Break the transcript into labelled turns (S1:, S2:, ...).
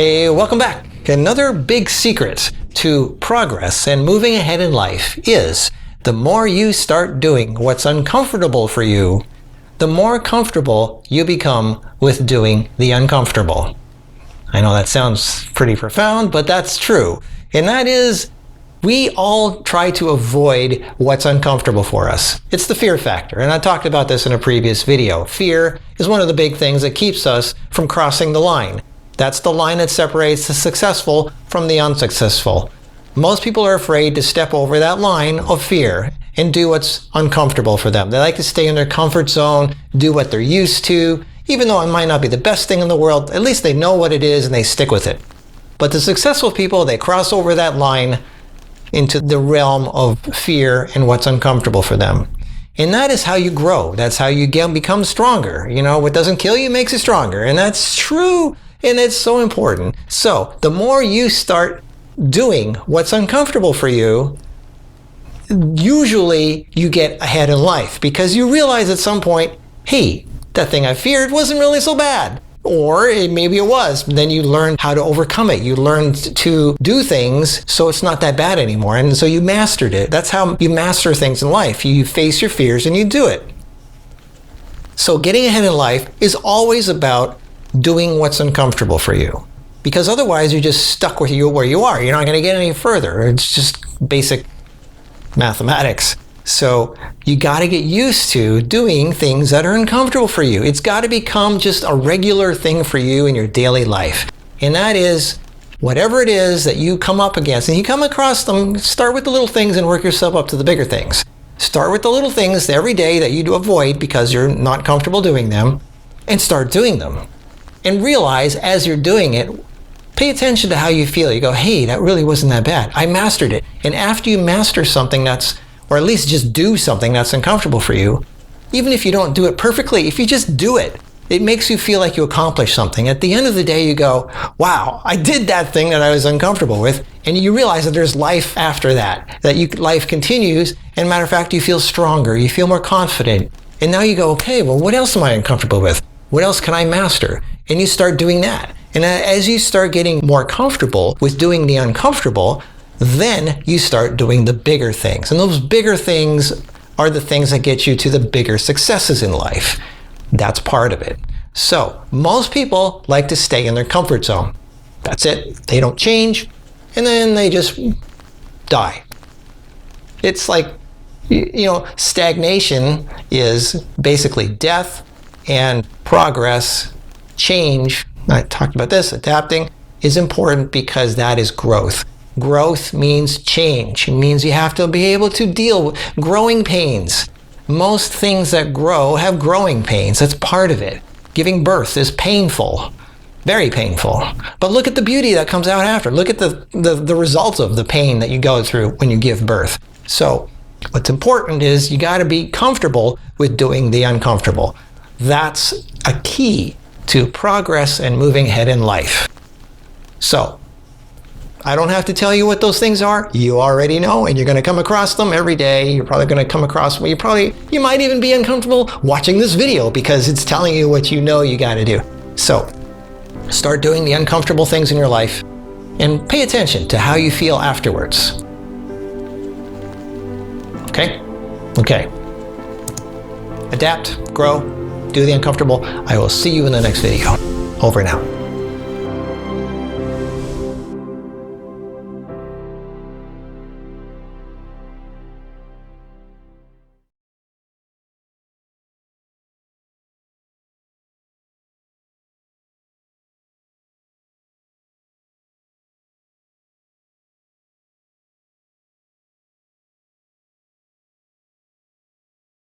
S1: Hey, welcome back. Another big secret to progress and moving ahead in life is the more you start doing what's uncomfortable for you, the more comfortable you become with doing the uncomfortable. I know that sounds pretty profound, but that's true. And that is, we all try to avoid what's uncomfortable for us. It's the fear factor, and I talked about this in a previous video. Fear is one of the big things that keeps us from crossing the line. That's the line that separates the successful from the unsuccessful. Most people are afraid to step over that line of fear and do what's uncomfortable for them. They like to stay in their comfort zone, do what they're used to. Even though it might not be the best thing in the world, at least they know what it is and they stick with it. But the successful people, they cross over that line into the realm of fear and what's uncomfortable for them. And that is how you grow. That's how you become stronger. You know, what doesn't kill you makes you stronger. And that's true. And it's so important. So the more you start doing what's uncomfortable for you, usually you get ahead in life because you realize at some point, hey, that thing I feared wasn't really so bad. Or maybe it was. Then you learn how to overcome it. You learned to do things so it's not that bad anymore. And so you mastered it. That's how you master things in life. You face your fears and you do it. So getting ahead in life is always about doing what's uncomfortable for you. Because otherwise you're just stuck where you are. You're not going to get any further. It's just basic mathematics. So you got to get used to doing things that are uncomfortable for you. It's got to become just a regular thing for you in your daily life. And that is whatever it is that you come up against. And you come across them, start with the little things and work yourself up to the bigger things. Start with the little things every day that you do avoid because you're not comfortable doing them, and start doing them. And realize as you're doing it, pay attention to how you feel. You go, hey, that really wasn't that bad. I mastered it. And after you master something or at least just do something that's uncomfortable for you, even if you don't do it perfectly, if you just do it, it makes you feel like you accomplished something. At the end of the day, you go, wow, I did that thing that I was uncomfortable with. And you realize that there's life after that, life continues. And matter of fact, you feel stronger, you feel more confident. And now you go, okay, well, what else am I uncomfortable with? What else can I master? And you start doing that. And as you start getting more comfortable with doing the uncomfortable, then you start doing the bigger things. And those bigger things are the things that get you to the bigger successes in life. That's part of it. So most people like to stay in their comfort zone. That's it. They don't change, and then they just die. It's like, stagnation is basically death, and progress, change, I talked about this, adapting, is important because that is growth. Growth means change. It means you have to be able to deal with growing pains. Most things that grow have growing pains. That's part of it. Giving birth is painful, very painful. But look at the beauty that comes out after. Look at the results of the pain that you go through when you give birth. So what's important is you got to be comfortable with doing the uncomfortable. That's a key to progress and moving ahead in life. So I don't have to tell you what those things are. You already know, and you're going to come across them every day. You're probably going to come across, you might even be uncomfortable watching this video because it's telling you what you know you got to do. So start doing the uncomfortable things in your life and pay attention to how you feel afterwards. Okay? Okay. Adapt, grow, do the uncomfortable. I will see you in the next video. Over and out.